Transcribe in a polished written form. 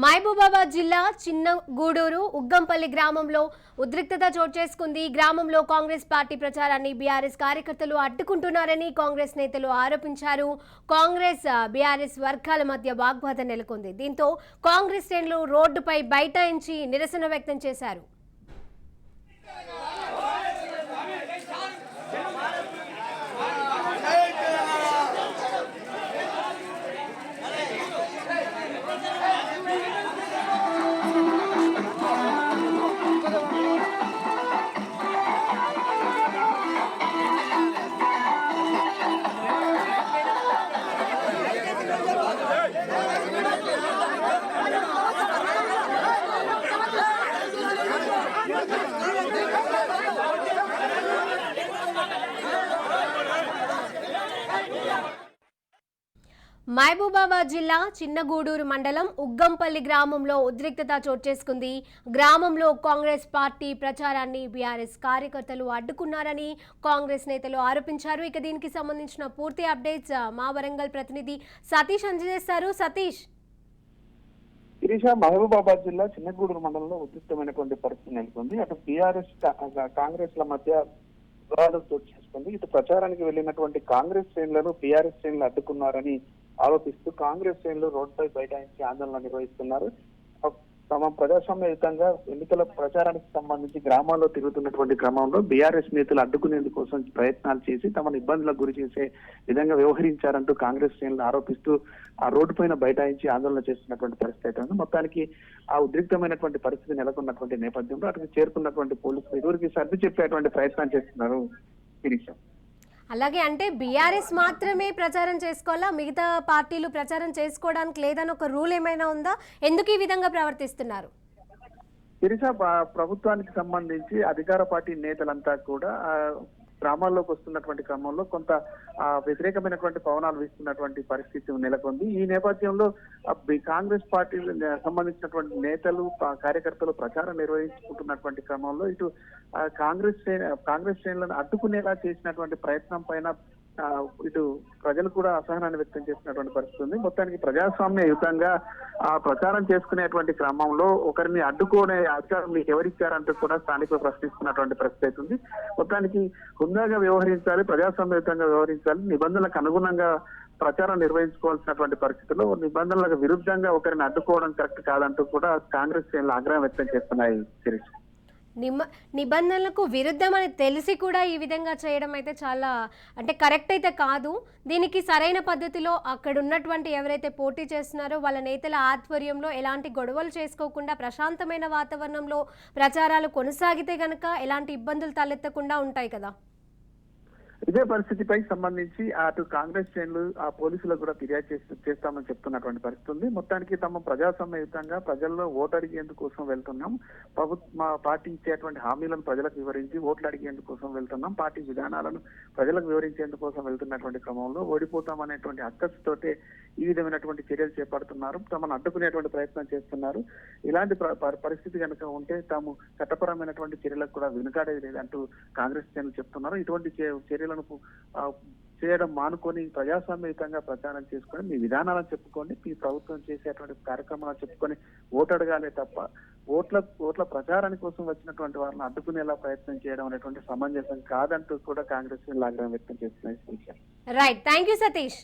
మహబూబాబాద్ జిల్లా చిన్నగూడూరు ఉగ్గంపల్లి గ్రామంలో ఉద్రిక్తత చోటు చేసుకుంది. గ్రామంలో కాంగ్రెస్ పార్టీ ప్రచారాన్ని బీఆర్ఎస్ కార్యకర్తలు అడ్డుకుంటున్నారని కాంగ్రెస్ నేతలు ఆరోపించారు. కాంగ్రెస్ బీఆర్ఎస్ వర్గాల మధ్య వాగ్వాదం నెలకొంది. దీంతో కాంగ్రెస్ శ్రేణులు రోడ్డుపై బైఠాయించి నిరసన వ్యక్తం చేశారు. మహబూబాబాద్ జిల్లా చిన్నగూడూరు మండలం ఉగ్గంపల్లి గ్రామంలో ఉద్రిక్తత చోటు చేసుకుంది. గ్రామంలో కాంగ్రెస్ పార్టీ ప్రచారాన్ని బీఆర్ఎస్ కార్యకర్తలు అడ్డుకున్నారని కాంగ్రెస్ నేతలు ఆరోపించారు. ఇక దీనికి సంబంధించిన పూర్తి అప్డేట్స్ మా వరంగల్ ప్రతినిధి సతీష్ అందజేస్తారు. సతీష్, మహబూబాబాద్ జిల్లా చిన్నగూడూరు మండలంలో ఉద్రిక్తమైనటువంటి పరిస్థితి నెలకొంది. అటు బీఆర్ఎస్ కాంగ్రెస్ ల మధ్య వివాదం చోటు చేసుకుంది. ఇటు ప్రచారానికి వెళ్లినటువంటి కాంగ్రెస్ శ్రేణులను బీఆర్ఎస్ శ్రేణులు అడ్డుకున్నారని ఆరోపిస్తూ కాంగ్రెస్ శ్రేణులు రోడ్డుపై బైఠాయించి ఆందోళన నిర్వహిస్తున్నారు. తమ ప్రజాస్వామ్యయుతంగా ఎన్నికల ప్రచారానికి సంబంధించి గ్రామాల్లో తిరుగుతున్నటువంటి క్రమంలో బీఆర్ఎస్ నేతలు అడ్డుకునేందుకోసం ప్రయత్నాలు చేసి తమను ఇబ్బందులకు గురి చేసే విధంగా వ్యవహరించారంటూ కాంగ్రెస్ శ్రేణులు ఆరోపిస్తూ ఆ రోడ్డు పైన బైఠాయించి ఆందోళన చేస్తున్నటువంటి పరిస్థితి అయితే ఉంది. మొత్తానికి ఆ ఉద్రిక్తమైనటువంటి పరిస్థితి నెలకొన్నటువంటి నేపథ్యంలో అక్కడికి చేరుకున్నటువంటి పోలీసులు ఇరువురికి సర్ది చెప్పేటువంటి ప్రయత్నం చేస్తున్నారు. అలాగే అంటే బీఆర్ఎస్ మాత్రమే ప్రచారం చేసుకోవాలా, మిగతా పార్టీలు ప్రచారం చేసుకోవడానికి లేదని ఒక రూల్ ఏమైనా ఉందా? ఎందుకు ఈ విధంగా ప్రవర్తిస్తున్నారు? ప్రభుత్వానికి సంబంధించి అధికార పార్టీ నేతలంతా కూడా గ్రామాల్లోకి వస్తున్నటువంటి క్రమంలో కొంత వ్యతిరేకమైనటువంటి పవనాలు వీస్తున్నటువంటి పరిస్థితి నెలకొంది. ఈ నేపథ్యంలో కాంగ్రెస్ పార్టీ సంబంధించినటువంటి నేతలు కార్యకర్తలు ప్రచారం నిర్వహించుకుంటున్నటువంటి క్రమంలో ఇటు కాంగ్రెస్ శ్రేణులను అడ్డుకునేలా చేసినటువంటి ప్రయత్నం పైన ఇటు ప్రజలు కూడా అసహనాన్ని వ్యక్తం చేసినటువంటి పరిస్థితి ఉంది. మొత్తానికి ప్రజాస్వామ్యయుతంగా ప్రచారం చేసుకునేటువంటి క్రమంలో ఒకరిని అడ్డుకునే అధికారం మీకు ఎవరిచ్చారంటూ కూడా స్థానికులు ప్రశ్నిస్తున్నటువంటి పరిస్థితి అవుతుంది. మొత్తానికి హుందాగా వ్యవహరించాలి, ప్రజాస్వామ్యయుతంగా వ్యవహరించాలి, నిబంధనలకు అనుగుణంగా ప్రచారం నిర్వహించుకోవాల్సినటువంటి పరిస్థితుల్లో నిబంధనలకు విరుద్ధంగా ఒకరిని అడ్డుకోవడం కరెక్ట్ కాదంటూ కూడా కాంగ్రెస్ శ్రేణులు ఆగ్రహం వ్యక్తం చేస్తున్నాయి. శిరీష్, నిబంధనలకు విరుద్ధమని తెలిసి కూడా ఈ విధంగా చేయడం అయితే చాలా అంటే కరెక్ట్ అయితే కాదు. దీనికి సరైన పద్ధతిలో అక్కడ ఉన్నటువంటి ఎవరైతే పోటీ చేస్తున్నారో వాళ్ళ నేతల ఆధ్వర్యంలో ఎలాంటి గొడవలు చేసుకోకుండా ప్రశాంతమైన వాతావరణంలో ప్రచారాలు కొనసాగితే గనక ఎలాంటి ఇబ్బందులు తలెత్తకుండా ఉంటాయి కదా. ఇదే పరిస్థితిపై సంబంధించి అటు కాంగ్రెస్ శ్రేణులు ఆ పోలీసులకు కూడా ఫిర్యాదు చేస్తామని చెప్తున్నటువంటి పరిస్థితి ఉంది. మొత్తానికి తమ ప్రజాస్వామ్యయుతంగా ప్రజల్లో ఓటు అడిగేందుకోసం వెళ్తున్నాం, మా పార్టీ ఇచ్చేటువంటి హామీలను ప్రజలకు వివరించి ఓట్లు అడిగేందుకోసం వెళ్తున్నాం, పార్టీ విధానాలను ప్రజలకు వివరించేందుకోసం వెళ్తున్నటువంటి క్రమంలో ఓడిపోతామనేటువంటి అక్కసుతోటే ఈ విధమైనటువంటి చర్యలు చేపడుతున్నారు, తమను అడ్డుకునేటువంటి ప్రయత్నం చేస్తున్నారు. ఇలాంటి పరిస్థితి కనుక ఉంటే తాము చట్టపరమైనటువంటి చర్యలకు కూడా వెనుకాడేది లేదంటూ కాంగ్రెస్ శ్రేణులు చెప్తున్నారు. ఇటువంటి చర్యలను చేయడం మానుకొని ప్రజాస్వామ్యయుతంగా ప్రచారం చేసుకొని మీ విధానాలను చెప్పుకోండి, మీ ప్రభుత్వం చేసేటువంటి కార్యక్రమాలను చెప్పుకొని ఓటు అడగాలే తప్ప ఓట్ల ప్రచారాని కోసం వచ్చినటువంటి వారిని అడ్డుకునేలా ప్రయత్నం చేయడం అనేటువంటి సమంజసం కాదంటూ కూడా కాంగ్రెస్ ఆగ్రహం వ్యక్తం చేస్తున్నాయి. Right, thank you Satish.